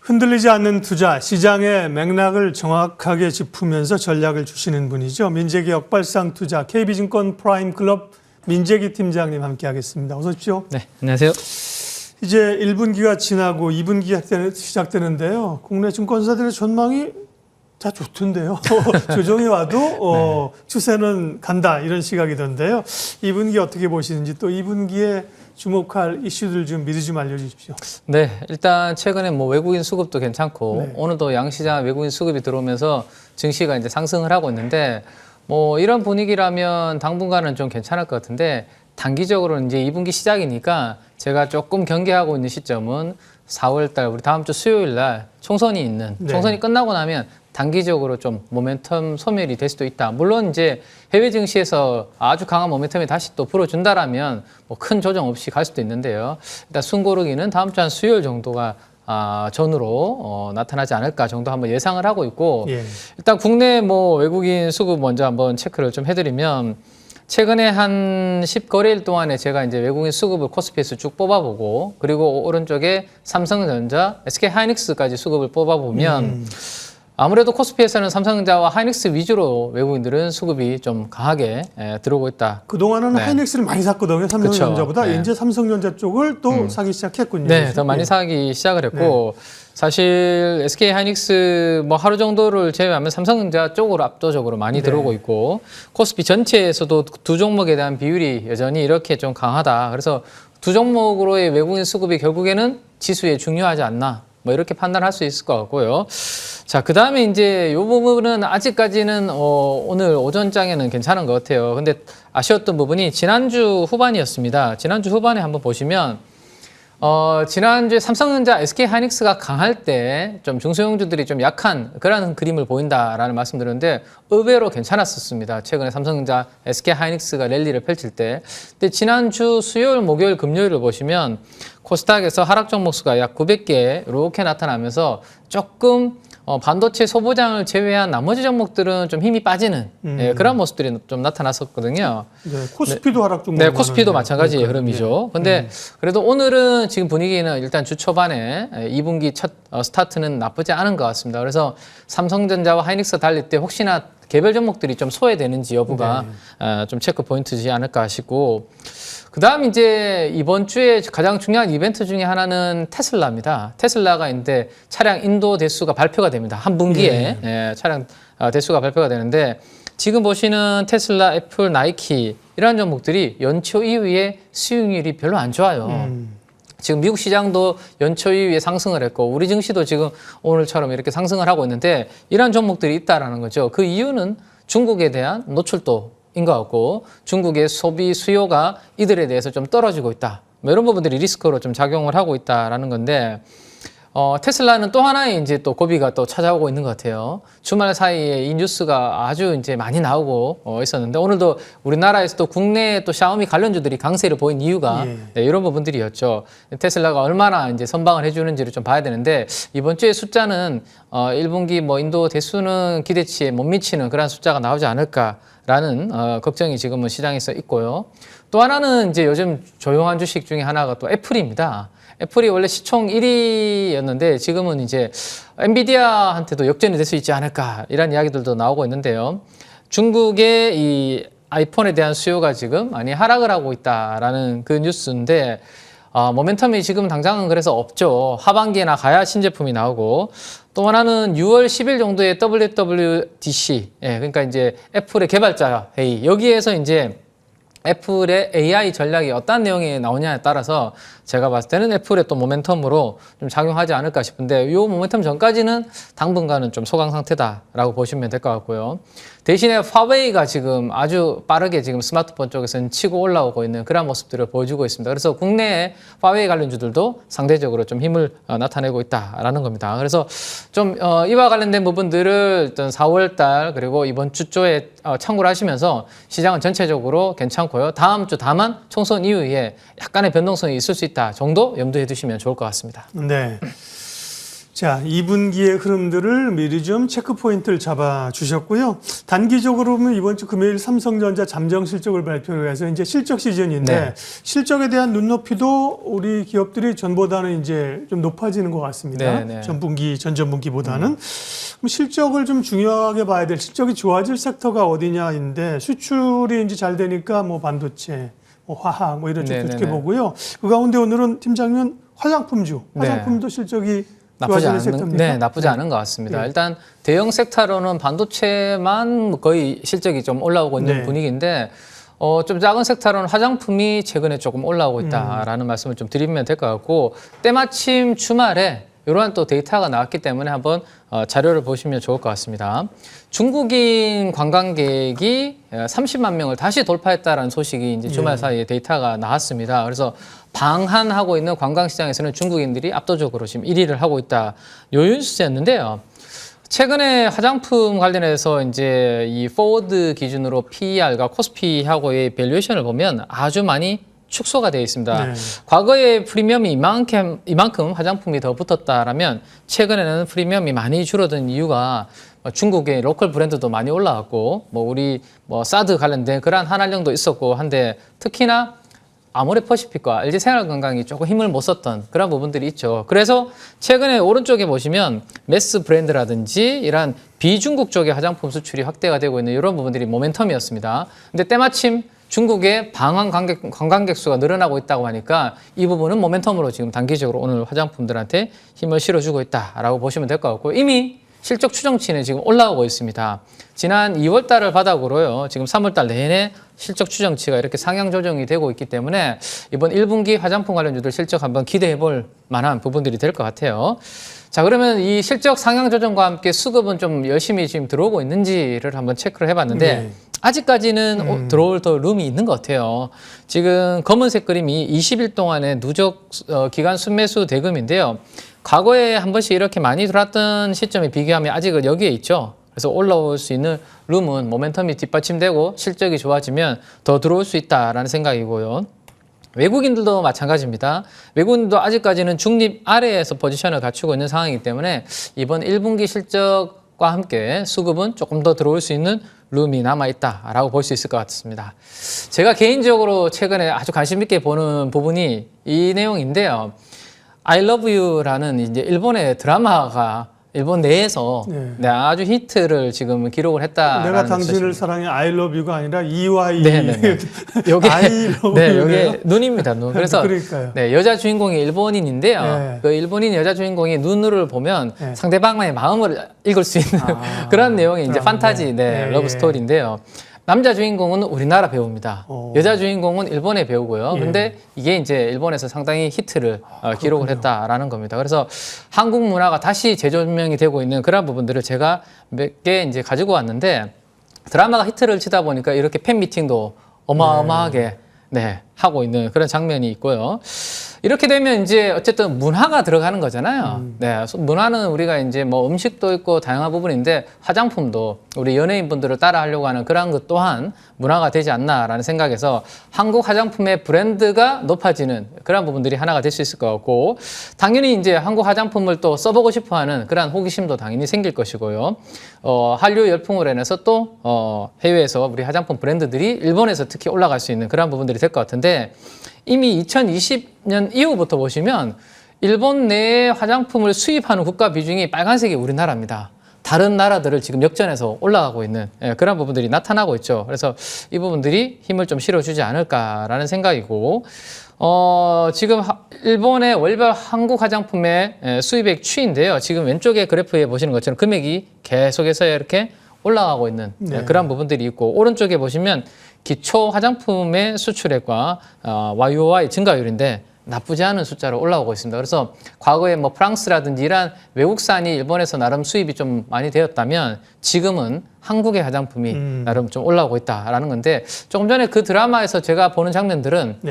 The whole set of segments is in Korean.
흔들리지 않는 투자, 시장의 맥락을 정확하게 짚으면서 전략을 주시는 분이죠. 민재기 역발상 투자 KB증권 프라임 클럽 민재기 팀장님 함께하겠습니다. 어서 오십시오. 네, 안녕하세요. 이제 1분기가 지나고 2분기 시작되는데요. 국내 증권사들의 전망이 다 좋던데요. 조정이 와도 추세는 간다 이런 시각이던데요. 2분기 어떻게 보시는지 또 2분기에 주목할 이슈들 좀 미리 좀 알려주십시오. 네, 일단 최근에 뭐 외국인 수급도 괜찮고 네. 오늘도 양시장 외국인 수급이 들어오면서 증시가 이제 상승을 하고 있는데 뭐 이런 분위기라면 당분간은 좀 괜찮을 것 같은데 단기적으로는 이제 2분기 시작이니까 제가 조금 경계하고 있는 시점은 4월 달 우리 다음 주 수요일 날 총선이 있는 네. 총선이 끝나고 나면 단기적으로 좀 모멘텀 소멸이 될 수도 있다. 물론 이제 해외 증시에서 아주 강한 모멘텀이 다시 또 불어준다라면 뭐 큰 조정 없이 갈 수도 있는데요. 일단 숨고르기는 다음 주 한 수요일 정도가 전으로 나타나지 않을까 정도 한번 예상을 하고 있고 예. 일단 국내 뭐 외국인 수급 먼저 한번 체크를 좀 해드리면 최근에 한 10거래일 동안에 제가 이제 외국인 수급을 코스피에서 쭉 뽑아보고 그리고 오른쪽에 삼성전자, SK하이닉스까지 수급을 뽑아보면 아무래도 코스피에서는 삼성전자와 하이닉스 위주로 외국인들은 수급이 좀 강하게 들어오고 있다. 그동안은 네. 하이닉스를 많이 샀거든요. 삼성전자보다. 그쵸. 네. 이제 삼성전자 쪽을 또 사기 시작했군요. 네, 더 많이 사기 시작을 했고 사실 SK 하이닉스 뭐 하루 정도를 제외하면 삼성전자 쪽으로 압도적으로 많이 들어오고 있고 코스피 전체에서도 두 종목에 대한 비율이 여전히 이렇게 좀 강하다. 그래서 두 종목으로의 외국인 수급이 결국에는 지수에 중요하지 않나. 뭐 이렇게 판단할 수 있을 것 같고요. 자, 그 다음에 이제 이 부분은 아직까지는 오늘 오전장에는 괜찮은 것 같아요. 근데 아쉬웠던 부분이 지난주 후반이었습니다. 지난주 후반에 한번 보시면 지난주에 삼성전자, SK하이닉스가 강할 때 좀 중소형주들이 좀 약한 그런 그림을 보인다라는 말씀드렸는데 의외로 괜찮았었습니다. 최근에 삼성전자, SK하이닉스가 랠리를 펼칠 때. 근데 지난주 수요일, 목요일, 금요일을 보시면 코스닥에서 하락 종목 수가 약 900개 이렇게 나타나면서 조금 반도체 소부장을 제외한 나머지 종목들은 좀 힘이 빠지는 그런 모습들이 좀 나타났었거든요. 네, 코스피도 하락 좀. 네, 코스피도 마찬가지의 흐름이죠. 근데 그래도 오늘은 지금 분위기는 일단 주 초반에 2분기 첫 스타트는 나쁘지 않은 것 같습니다. 그래서 삼성전자와 하이닉스 달릴 때 혹시나 개별 종목들이 좀 소외되는지 여부가 좀 체크 포인트지 않을까 싶고 그다음 이제 이번 주에 가장 중요한 이벤트 중에 하나는 테슬라입니다. 테슬라가 이제 차량 인도 대수가 발표가 됩니다. 한 분기에 차량 대수가 발표가 되는데 지금 보시는 테슬라, 애플, 나이키 이런 종목들이 연초 이후에 수익률이 별로 안 좋아요. 지금 미국 시장도 연초 이후에 상승을 했고 우리 증시도 지금 오늘처럼 이렇게 상승을 하고 있는데 이런 종목들이 있다라는 거죠. 그 이유는 중국에 대한 노출도 인 것 같고 중국의 소비 수요가 이들에 대해서 좀 떨어지고 있다. 뭐 이런 부분들이 리스크로 좀 작용을 하고 있다라는 건데 테슬라는 또 하나의 이제 또 고비가 또 찾아오고 있는 것 같아요. 주말 사이에 이 뉴스가 아주 이제 많이 나오고 있었는데 오늘도 우리나라에서도 국내 또 샤오미 관련주들이 강세를 보인 이유가 이런 부분들이었죠. 테슬라가 얼마나 이제 선방을 해주는지를 좀 봐야 되는데 이번 주에 숫자는 1분기 뭐 인도 대수는 기대치에 못 미치는 그런 숫자가 나오지 않을까라는 걱정이 지금은 시장에서 있고요. 또 하나는 이제 요즘 조용한 주식 중에 하나가 또 애플입니다. 애플이 원래 시총 1위였는데 지금은 이제 엔비디아한테도 역전이 될 수 있지 않을까 이런 이야기들도 나오고 있는데요. 중국의 이 아이폰에 대한 수요가 지금 많이 하락을 하고 있다라는 그 뉴스인데 모멘텀이 지금 당장은 그래서 없죠. 하반기에나 가야 신제품이 나오고 또 하나는 6월 10일 정도에 WWDC 그러니까 이제 애플의 개발자 회의 여기에서 이제 애플의 AI 전략이 어떤 내용이 나오냐에 따라서 제가 봤을 때는 애플의 또 모멘텀으로 좀 작용하지 않을까 싶은데 이 모멘텀 전까지는 당분간은 좀 소강 상태다라고 보시면 될 것 같고요. 대신에 화웨이가 지금 아주 빠르게 지금 스마트폰 쪽에서는 치고 올라오고 있는 그런 모습들을 보여주고 있습니다. 그래서 국내에 화웨이 관련주들도 상대적으로 좀 힘을 나타내고 있다라는 겁니다. 그래서 좀 이와 관련된 부분들을 일단 4월 달 그리고 이번 주 초에 참고를 하시면서 시장은 전체적으로 괜찮고요. 다음 주 다만 총선 이후에 약간의 변동성이 있을 수 있다 정도 염두에 두시면 좋을 것 같습니다. 네. 자, 2분기의 흐름들을 미리 좀 체크 포인트를 잡아 주셨고요. 단기적으로 보면 이번 주 금요일 삼성전자 잠정 실적을 발표를 해서 이제 실적 시즌인데 네. 실적에 대한 눈높이도 우리 기업들이 전보다는 이제 좀 높아지는 것 같습니다. 네, 네. 전분기, 전전분기보다는. 그럼 실적을 좀 중요하게 봐야 될 실적이 좋아질 섹터가 어디냐인데 수출이 이제 잘 되니까 뭐 반도체, 뭐 화학 뭐 이런 쪽 네, 네, 그렇게 네. 보고요. 그 가운데 오늘은 팀장님은 화장품주, 네. 화장품도 실적이 나쁘지 좋아지는 않은, 섹터입니까? 네, 나쁘지 않은 것 같습니다. 네. 일단 대형 섹터로는 반도체만 거의 실적이 좀 올라오고 있는 네. 분위기인데, 좀 작은 섹터로는 화장품이 최근에 조금 올라오고 있다라는 말씀을 좀 드리면 될 것 같고, 때마침 주말에 이러한 또 데이터가 나왔기 때문에 한번 자료를 보시면 좋을 것 같습니다. 중국인 관광객이 30만 명을 다시 돌파했다라는 소식이 이제 주말 사이에 데이터가 나왔습니다. 그래서 방한하고 있는 관광시장에서는 중국인들이 압도적으로 지금 1위를 하고 있다. 요 뉴스였는데요. 최근에 화장품 관련해서 이제 이 포워드 기준으로 PER과 코스피하고의 밸류에이션을 보면 아주 많이 축소가 되어 있습니다. 네. 과거에 프리미엄이 이만큼 화장품이 더 붙었다라면 최근에는 프리미엄이 많이 줄어든 이유가 중국의 로컬 브랜드도 많이 올라왔고 뭐 우리 뭐 사드 관련된 그러한 한알령도 있었고 한데 특히나 아모레퍼시픽과 LG생활건강이 조금 힘을 못 썼던 그런 부분들이 있죠. 그래서 최근에 오른쪽에 보시면 메스 브랜드라든지 이런 비중국 쪽의 화장품 수출이 확대가 되고 있는 이런 부분들이 모멘텀이었습니다. 근데 때마침 중국의 방한 관광객 수가 늘어나고 있다고 하니까 이 부분은 모멘텀으로 지금 단기적으로 오늘 화장품들한테 힘을 실어주고 있다라고 보시면 될 것 같고 이미 실적 추정치는 지금 올라오고 있습니다. 지난 2월 달을 바닥으로요. 지금 3월 달 내내 실적 추정치가 이렇게 상향 조정이 되고 있기 때문에 이번 1분기 화장품 관련주들 실적 한번 기대해 볼 만한 부분들이 될 것 같아요. 자, 그러면 이 실적 상향 조정과 함께 수급은 좀 열심히 지금 들어오고 있는지를 한번 체크를 해봤는데 네. 아직까지는 들어올 더 룸이 있는 것 같아요. 지금 검은색 그림이 20일 동안의 누적 기간 순매수 대금인데요. 과거에 한 번씩 이렇게 많이 들어왔던 시점에 비교하면 아직은 여기에 있죠. 그래서 올라올 수 있는 룸은 모멘텀이 뒷받침되고 실적이 좋아지면 더 들어올 수 있다라는 생각이고요. 외국인들도 마찬가지입니다. 외국인도 아직까지는 중립 아래에서 포지션을 갖추고 있는 상황이기 때문에 이번 1분기 실적과 함께 수급은 조금 더 들어올 수 있는 룸이 남아있다라고 볼 수 있을 것 같습니다. 제가 개인적으로 최근에 아주 관심 있게 보는 부분이 이 내용인데요. I Love You라는 이제 일본의 드라마가 일본 내에서 네. 아주 히트를 지금 기록을 했다. 내가 당신을 사랑해 I love you가 아니라 EY. 네네네. 요게 I love 네, you네요. 요게 눈입니다. 눈. 그래서 그러니까요. 네, 여자 주인공이 일본인인데요. 네. 그 일본인 여자 주인공이 눈을 보면 네. 상대방의 마음을 읽을 수 있는 그런 내용의 이제 드라마. 판타지 네. 러브 스토리인데요. 남자 주인공은 우리나라 배우입니다. 여자 주인공은 일본의 배우고요. 예. 근데 이게 이제 일본에서 상당히 히트를 기록을 했다라는 겁니다. 그래서 한국 문화가 다시 재조명이 되고 있는 그런 부분들을 제가 몇 개 이제 가지고 왔는데 드라마가 히트를 치다 보니까 이렇게 팬 미팅도 어마어마하게 하고 있는 그런 장면이 있고요. 이렇게 되면 이제 어쨌든 문화가 들어가는 거잖아요. 네, 문화는 우리가 이제 뭐 음식도 있고 다양한 부분인데 화장품도 우리 연예인분들을 따라 하려고 하는 그런 것 또한 문화가 되지 않나라는 생각에서 한국 화장품의 브랜드가 높아지는 그런 부분들이 하나가 될 수 있을 것 같고 당연히 이제 한국 화장품을 또 써보고 싶어하는 그런 호기심도 당연히 생길 것이고요. 한류 열풍으로 인해서 또 해외에서 우리 화장품 브랜드들이 일본에서 특히 올라갈 수 있는 그런 부분들이 될 것 같은데 이미 2020년 이후부터 보시면 일본 내에 화장품을 수입하는 국가 비중이 빨간색이 우리나라입니다. 다른 나라들을 지금 역전해서 올라가고 있는 그런 부분들이 나타나고 있죠. 그래서 이 부분들이 힘을 좀 실어주지 않을까라는 생각이고 지금 일본의 월별 한국 화장품의 수입액 추이인데요. 지금 왼쪽에 그래프에 보시는 것처럼 금액이 계속해서 이렇게 올라가고 있는 그런 부분들이 있고 오른쪽에 보시면 기초 화장품의 수출액과 YOY 증가율인데 나쁘지 않은 숫자로 올라오고 있습니다. 그래서 과거에 뭐 프랑스라든지 이런 외국산이 일본에서 나름 수입이 좀 많이 되었다면 지금은 한국의 화장품이 나름 좀 올라오고 있다라는 건데 조금 전에 그 드라마에서 제가 보는 장면들은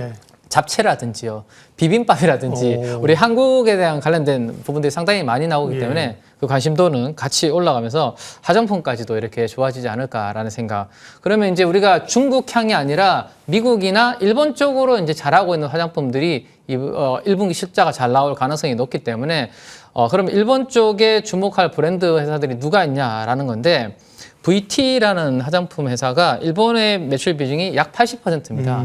잡채라든지요, 비빔밥이라든지 우리 한국에 대한 관련된 부분들이 상당히 많이 나오기 때문에 그 관심도는 같이 올라가면서 화장품까지도 이렇게 좋아지지 않을까라는 생각. 그러면 이제 우리가 중국향이 아니라 미국이나 일본 쪽으로 이제 잘하고 있는 화장품들이 1분기 실자가 잘 나올 가능성이 높기 때문에 그럼 일본 쪽에 주목할 브랜드 회사들이 누가 있냐라는 건데 VT라는 화장품 회사가 일본의 매출 비중이 약 80%입니다.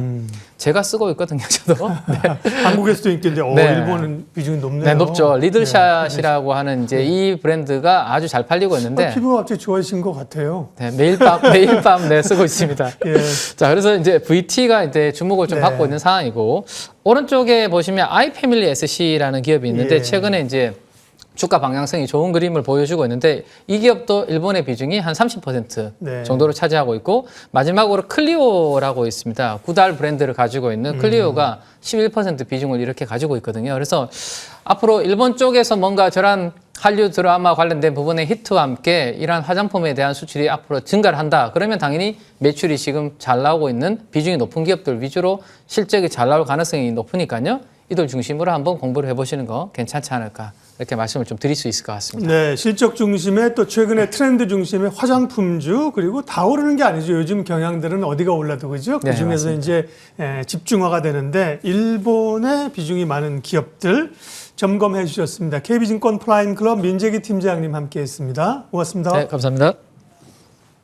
제가 쓰고 있거든요, 저도. 네. 한국에서도 있겠는데 네. 일본은 비중이 높네요. 네, 높죠. 리들샷이라고 하는 이제 이 브랜드가 아주 잘 팔리고 있는데 피부가 갑자기 좋아지신 것 같아요. 네, 매일 밤 네, 쓰고 있습니다. 예. 자, 그래서 이제 VT가 이제 주목을 좀 네. 받고 있는 상황이고 오른쪽에 보시면 아이패밀리 SC라는 기업이 있는데 예. 최근에 이제 주가 방향성이 좋은 그림을 보여주고 있는데 이 기업도 일본의 비중이 한 30% 네. 정도를 차지하고 있고 마지막으로 클리오라고 있습니다. 구달 브랜드를 가지고 있는 클리오가 11% 비중을 이렇게 가지고 있거든요. 그래서 앞으로 일본 쪽에서 뭔가 저런 한류 드라마 관련된 부분의 히트와 함께 이러한 화장품에 대한 수출이 앞으로 증가를 한다. 그러면 당연히 매출이 지금 잘 나오고 있는 비중이 높은 기업들 위주로 실적이 잘 나올 가능성이 높으니까요. 이들 중심으로 한번 공부를 해보시는 거 괜찮지 않을까. 이렇게 말씀을 좀 드릴 수 있을 것 같습니다. 네, 실적 중심에 또 최근에 트렌드 중심에 화장품주 그리고 다 오르는 게 아니죠. 요즘 경향들은 어디가 올라도 그죠? 그 네, 중에서 맞습니다. 이제 집중화가 되는데 일본의 비중이 많은 기업들 점검해 주셨습니다. KB증권 프라임클럽 민재기 팀장님 함께했습니다. 고맙습니다. 네, 감사합니다.